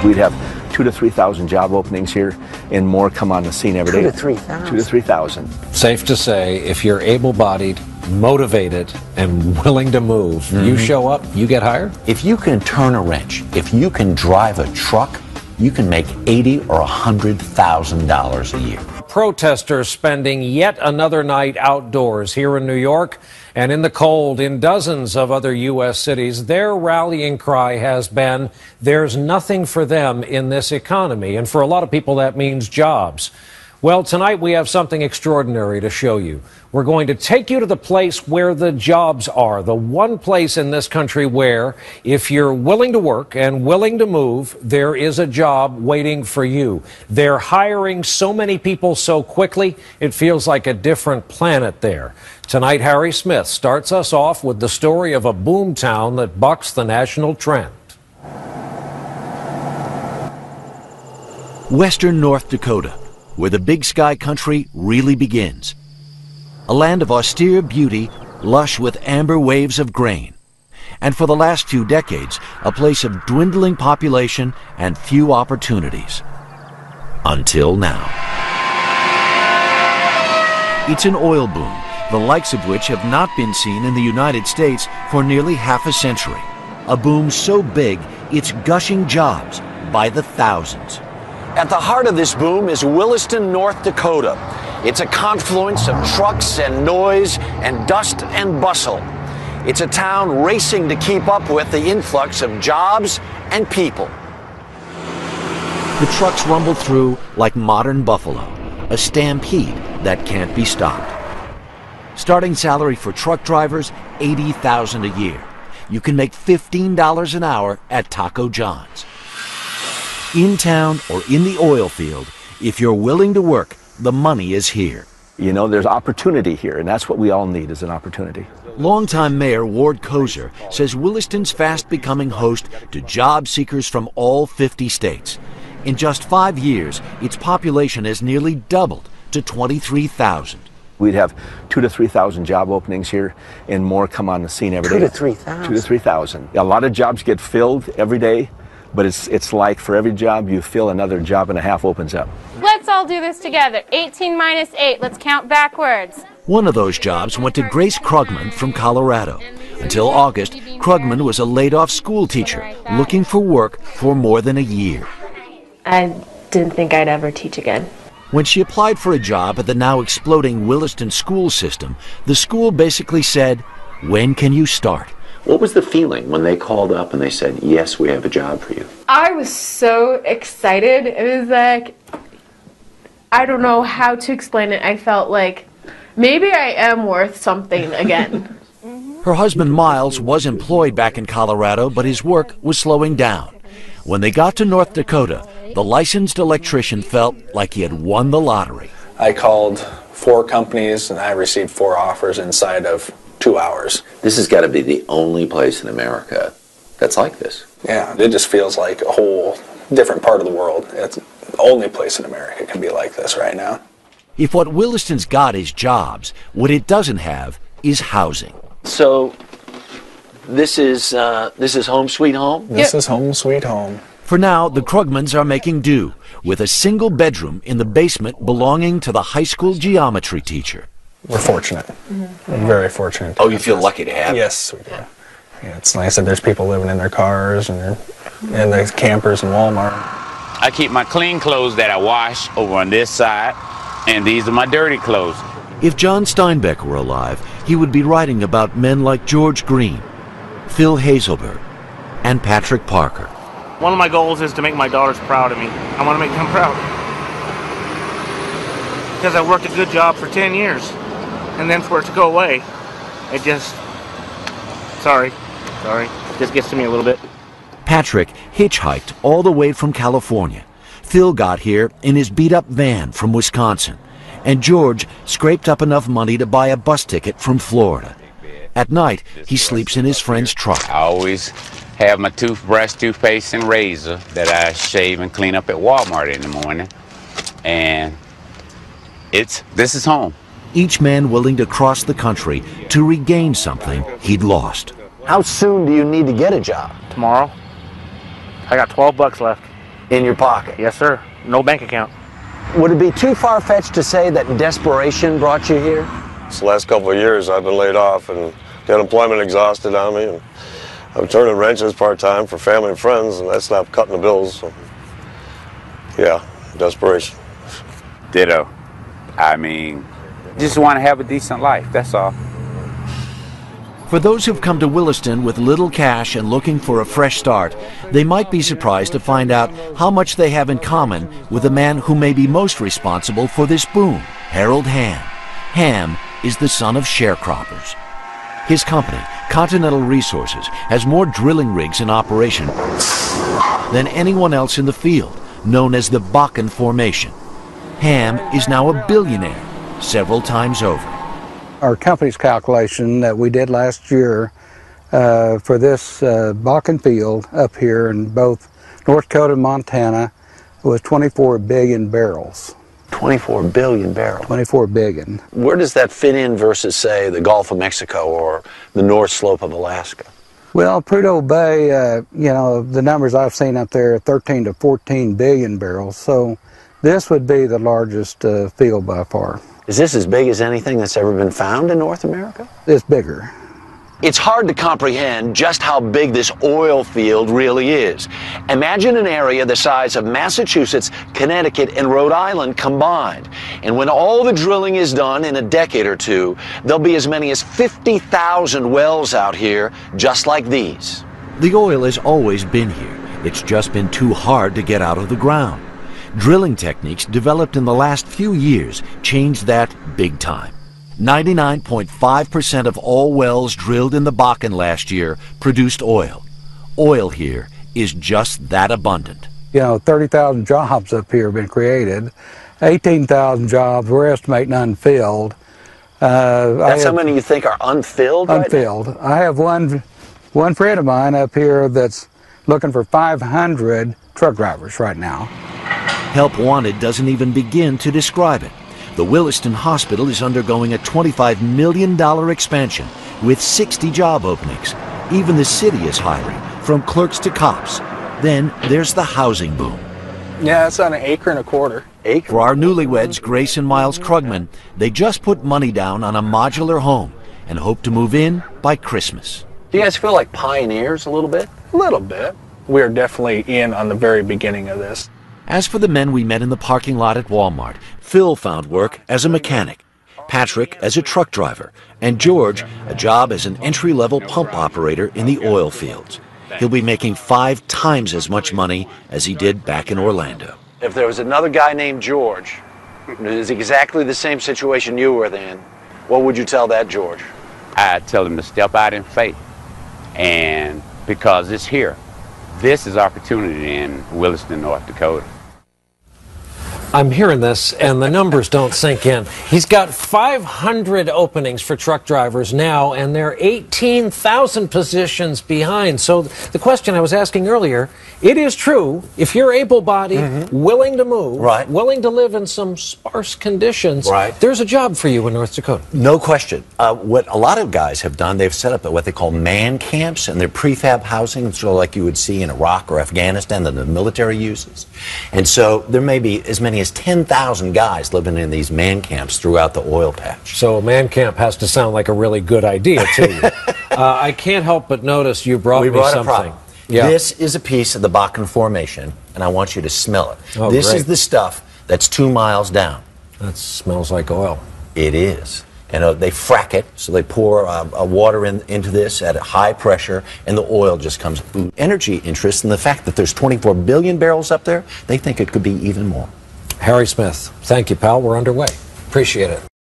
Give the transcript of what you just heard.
We'd have 2,000 to 3,000 job openings here, and more come on the scene every day. 2,000 to 3,000? 2,000 to 3,000. Safe to say, if you're able-bodied, motivated, and willing to move, you show up, you get hired? If you can turn a wrench, if you can drive a truck, you can make $80,000 or $100,000 a year. Protesters spending yet another night outdoors here in New York and in the cold in dozens of other U.S. cities. Their rallying cry has been, there's nothing for them in this economy. And for a lot of people, that means jobs. Well, tonight we have something extraordinary to show you. We're going to take you to the place where the jobs are, the one place in this country where, if you're willing to work and willing to move, there is a job waiting for you. They're hiring so many people so quickly, it feels like a different planet there. Tonight, Harry Smith starts us off with the story of a boom town that bucks the national trend. Western North Dakota, where the Big Sky country really begins. A land of austere beauty, lush with amber waves of grain. And for the last few decades, a place of dwindling population and few opportunities. Until now. It's an oil boom, the likes of which have not been seen in the United States for nearly half a century. A boom so big, it's gushing jobs by the thousands. At the heart of this boom is Williston, North Dakota. It's a confluence of trucks and noise and dust and bustle. It's a town racing to keep up with the influx of jobs and people. The trucks rumble through like modern buffalo, a stampede that can't be stopped. Starting salary for truck drivers, $80,000 a year. You can make $15 an hour at Taco John's. In town or in the oil field, if you're willing to work, the money is here. You know, there's opportunity here, and that's what we all need, is an opportunity. Longtime Mayor Ward Kozer says Williston's fast becoming host to job seekers from all 50 states. In just 5 years, its population has nearly doubled to 23,000. We'd have 2,000 to 3,000 job openings here, and more come on the scene every day. 2,000 to 3,000? 2,000 to 3,000. A lot of jobs get filled every day, but it's like for every job you fill, another job and a half opens up. Let's all do this together. 18 minus 8. Let's count backwards. One of those jobs went to Grace Krugman from Colorado. Until August, Krugman was a laid-off school teacher looking for work for more than a year. I didn't think I'd ever teach again. When she applied for a job at the now exploding Williston school system, the school basically said, "When can you start?" What was the feeling when they called up and they said, yes, we have a job for you? I was so excited. It was like, I don't know how to explain it. I felt like maybe I am worth something again. Her husband Miles was employed back in Colorado, but his work was slowing down. When they got to North Dakota, the licensed electrician felt like he had won the lottery. I called 4 companies and I received 4 offers inside of 2 hours. This has got to be the only place in America that's like this. Yeah, it just feels like a whole different part of the world. It's the only place in America can be like this right now. If what Williston's got is jobs, what it doesn't have is housing. So this is home sweet home? This is home sweet home. For now, the Krugmans are making do with a single bedroom in the basement belonging to the high school geometry teacher. We're fortunate. We're very fortunate. Oh, you feel lucky to have it? Yes, we do. Yeah, it's nice that there's people living in their cars and in their campers in Walmart. I keep my clean clothes that I wash over on this side, and these are my dirty clothes. If John Steinbeck were alive, he would be writing about men like George Green, Phil Hazelberg, and Patrick Parker. One of my goals is to make my daughters proud of me. I want to make them proud. Because I worked a good job for 10 years. And then for it to go away, it just, sorry, it just gets to me a little bit. Patrick hitchhiked all the way from California. Phil got here in his beat-up van from Wisconsin. And George scraped up enough money to buy a bus ticket from Florida. At night, he sleeps in his friend's truck. I always have my toothbrush, toothpaste, and razor that I shave and clean up at Walmart in the morning. And this is home. Each man willing to cross the country to regain something he'd lost. How soon do you need to get a job? Tomorrow. I got $12 left. in your pocket. Yes, sir. No bank account. Would it be too far-fetched to say that desperation brought you here? It's the last couple of years I've been laid off and the unemployment exhausted on me. And I'm turning wrenches part-time for family and friends, and that's not cutting the bills. So, yeah, desperation. Ditto. I mean, just want to have a decent life, that's all. For those who've come to Williston with little cash and looking for a fresh start, they might be surprised to find out how much they have in common with the man who may be most responsible for this boom, Harold Ham. Ham is the son of sharecroppers. His company, Continental Resources, has more drilling rigs in operation than anyone else in the field, known as the Bakken Formation. Ham is now a billionaire several times over. Our company's calculation that we did last year for this Bakken field up here in both North Dakota and Montana was 24 billion barrels. 24 billion barrels. 24 billion. Where does that fit in versus, say, the Gulf of Mexico or the North Slope of Alaska? Well, Prudhoe Bay, you know, the numbers I've seen up there are 13 to 14 billion barrels. So this would be the largest field by far. Is this as big as anything that's ever been found in North America? It's bigger. It's hard to comprehend just how big this oil field really is. Imagine an area the size of Massachusetts, Connecticut, and Rhode Island combined. And when all the drilling is done in a decade or two, there'll be as many as 50,000 wells out here just like these. The oil has always been here. It's just been too hard to get out of the ground. Drilling techniques developed in the last few years changed that big time. 99.5% of all wells drilled in the Bakken last year produced oil. Oil here is just that abundant. You know, 30,000 jobs up here have been created. 18,000 jobs we're estimating unfilled. That's how many you think are unfilled right now? Unfilled. I have one friend of mine up here that's looking for 500 truck drivers right now. Help Wanted doesn't even begin to describe it. The Williston Hospital is undergoing a $25 million expansion with 60 job openings. Even the city is hiring, from clerks to cops. Then there's the housing boom. Yeah, it's on an acre and a quarter. For our newlyweds, Grace and Miles Krugman, they just put money down on a modular home and hope to move in by Christmas. Do you guys feel like pioneers a little bit? A little bit. We're definitely in on the very beginning of this. As for the men we met in the parking lot at Walmart, Phil found work as a mechanic, Patrick as a truck driver, and George a job as an entry-level pump operator in the oil fields. He'll be making 5 times as much money as he did back in Orlando. If there was another guy named George, who is exactly the same situation you were in, what would you tell that George? I'd tell him to step out in faith, and because it's here. This is opportunity in Williston, North Dakota. I'm hearing this, and the numbers don't sink in. He's got 500 openings for truck drivers now, and they're 18,000 positions behind. So the question I was asking earlier, it is true, if you're able-bodied, willing to move, willing to live in some sparse conditions, there's a job for you in North Dakota. No question. What a lot of guys have done, they've set up what they call man camps, and they're prefab housing, sort of like you would see in Iraq or Afghanistan that the military uses. And so there may be as many as 10,000 guys living in these man camps throughout the oil patch. So a man camp has to sound like a really good idea to you. I can't help but notice you brought me something. This is a piece of the Bakken Formation, and I want you to smell it. Oh, this great. is the stuff that's 2 miles down. That smells like oil. It is. And they frack it, so they pour water into this at a high pressure, and the oil just comes. Energy interest in the fact that there's 24 billion barrels up there, they think it could be even more. Harry Smith, thank you, pal. We're underway. Appreciate it.